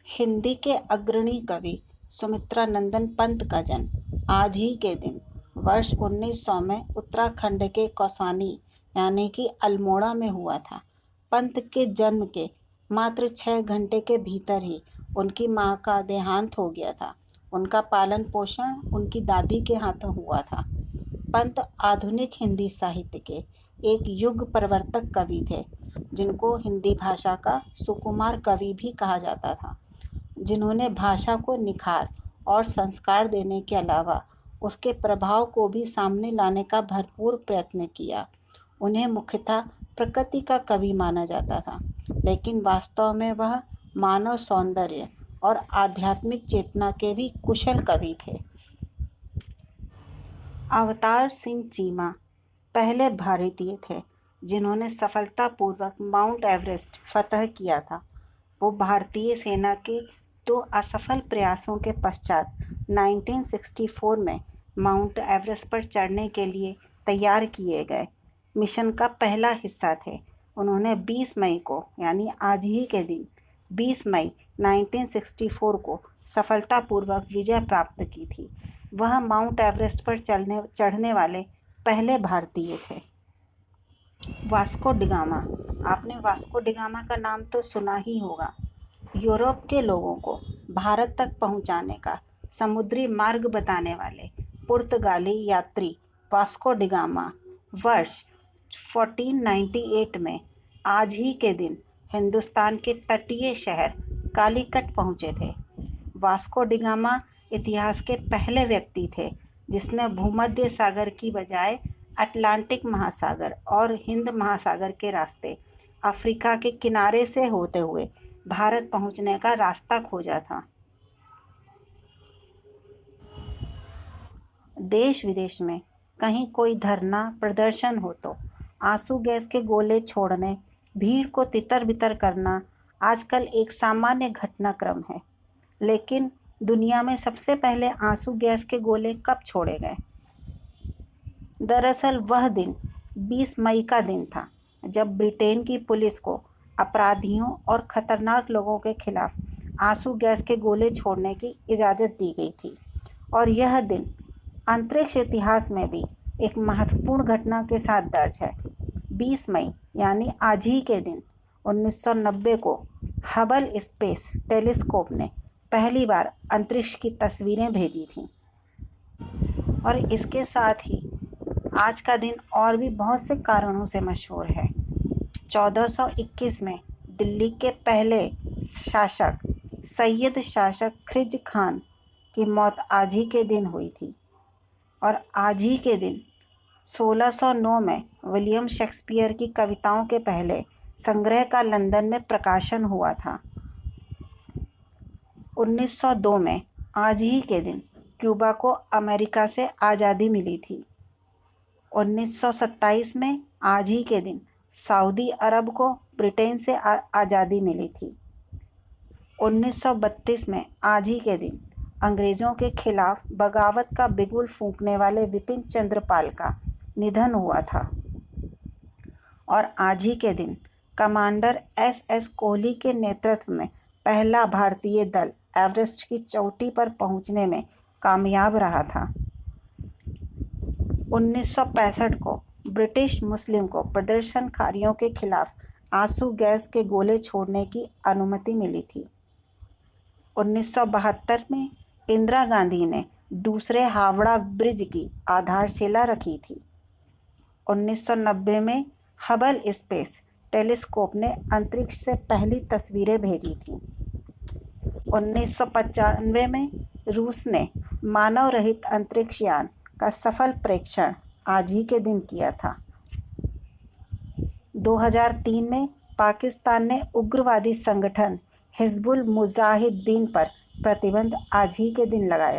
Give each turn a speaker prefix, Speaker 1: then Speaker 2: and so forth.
Speaker 1: हिंदी के अग्रणी कवि सुमित्रानंदन पंत का जन्म आज ही के दिन वर्ष 1900 में उत्तराखंड के कौसानी यानी कि अल्मोड़ा में हुआ था। पंत के जन्म के मात्र 6 घंटे के भीतर ही उनकी मां का देहांत हो गया था। उनका पालन पोषण उनकी दादी के हाथों हुआ था। पंत आधुनिक हिंदी साहित्य के एक युग परिवर्तक कवि थे, जिनको हिंदी भाषा का सुकुमार कवि भी कहा जाता था, जिन्होंने भाषा को निखार और संस्कार देने के अलावा उसके प्रभाव को भी सामने लाने का भरपूर प्रयत्न किया। उन्हें मुख्यतः प्रकृति का कवि माना जाता था, लेकिन वास्तव में वह मानव सौंदर्य और आध्यात्मिक चेतना के भी कुशल कवि थे। अवतार सिंह चीमा पहले भारतीय थे जिन्होंने सफलतापूर्वक माउंट एवरेस्ट फतह किया था। वो भारतीय सेना के 2 असफल प्रयासों के पश्चात 1964 में माउंट एवरेस्ट पर चढ़ने के लिए तैयार किए गए मिशन का पहला हिस्सा थे। उन्होंने 20 मई को यानी आज ही के दिन 20 मई 1964 को सफलतापूर्वक विजय प्राप्त की थी। वह माउंट एवरेस्ट पर चढ़ने वाले पहले भारतीय थे। वास्को डिगामा, आपने वास्को डिगामा का नाम तो सुना ही होगा। यूरोप के लोगों को भारत तक पहुंचाने का समुद्री मार्ग बताने वाले पुर्तगाली यात्री वास्को डिगामा वर्ष 1498 में आज ही के दिन हिंदुस्तान के तटीय शहर कालीकट पहुंचे थे। वास्को डिगामा इतिहास के पहले व्यक्ति थे जिसने भूमध्य सागर की बजाय अटलांटिक महासागर और हिंद महासागर के रास्ते अफ्रीका के किनारे से होते हुए भारत पहुंचने का रास्ता खोजा था। देश विदेश में कहीं कोई धरना प्रदर्शन हो तो आंसू गैस के गोले छोड़ने, भीड़ को तितर बितर करना आजकल एक सामान्य घटनाक्रम है। लेकिन दुनिया में सबसे पहले आंसू गैस के गोले कब छोड़े गए? दरअसल वह दिन 20 मई का दिन था जब ब्रिटेन की पुलिस को अपराधियों और खतरनाक लोगों के खिलाफ आंसू गैस के गोले छोड़ने की इजाज़त दी गई थी। और यह दिन अंतरिक्ष इतिहास में भी एक महत्वपूर्ण घटना के साथ दर्ज है। 20 मई यानी आज ही के दिन 1990 को हबल स्पेस टेलीस्कोप ने पहली बार अंतरिक्ष की तस्वीरें भेजी थीं। और इसके साथ ही आज का दिन और भी बहुत से कारणों से मशहूर है। 1421 में दिल्ली के पहले शासक सैयद शासक खिज़्र खान की मौत आज ही के दिन हुई थी। और आज ही के दिन 1609 में विलियम शेक्सपियर की कविताओं के पहले संग्रह का लंदन में प्रकाशन हुआ था। 1902 में आज ही के दिन क्यूबा को अमेरिका से आज़ादी मिली थी। 1927 में आज ही के दिन सऊदी अरब को ब्रिटेन से आज़ादी मिली थी। 1932 में आज ही के दिन अंग्रेज़ों के खिलाफ बगावत का बिगुल फूंकने वाले विपिन चंद्र पाल का निधन हुआ था। और आज ही के दिन कमांडर SS कोहली के नेतृत्व में पहला भारतीय दल एवरेस्ट की चोटी पर पहुंचने में कामयाब रहा था। 1965 को ब्रिटिश मुस्लिम को प्रदर्शनकारियों के खिलाफ आंसू गैस के गोले छोड़ने की अनुमति मिली थी। 1972 में इंदिरा गांधी ने दूसरे हावड़ा ब्रिज की आधारशिला रखी थी। 1990 में हबल स्पेस टेलीस्कोप ने अंतरिक्ष से पहली तस्वीरें भेजी थीं। 1995 में रूस ने मानव रहित अंतरिक्ष यान का सफल प्रेक्षण आज ही के दिन किया था। 2003 में पाकिस्तान ने उग्रवादी संगठन हिजबुल मुजाहिदीन पर प्रतिबंध आज ही के दिन लगाया।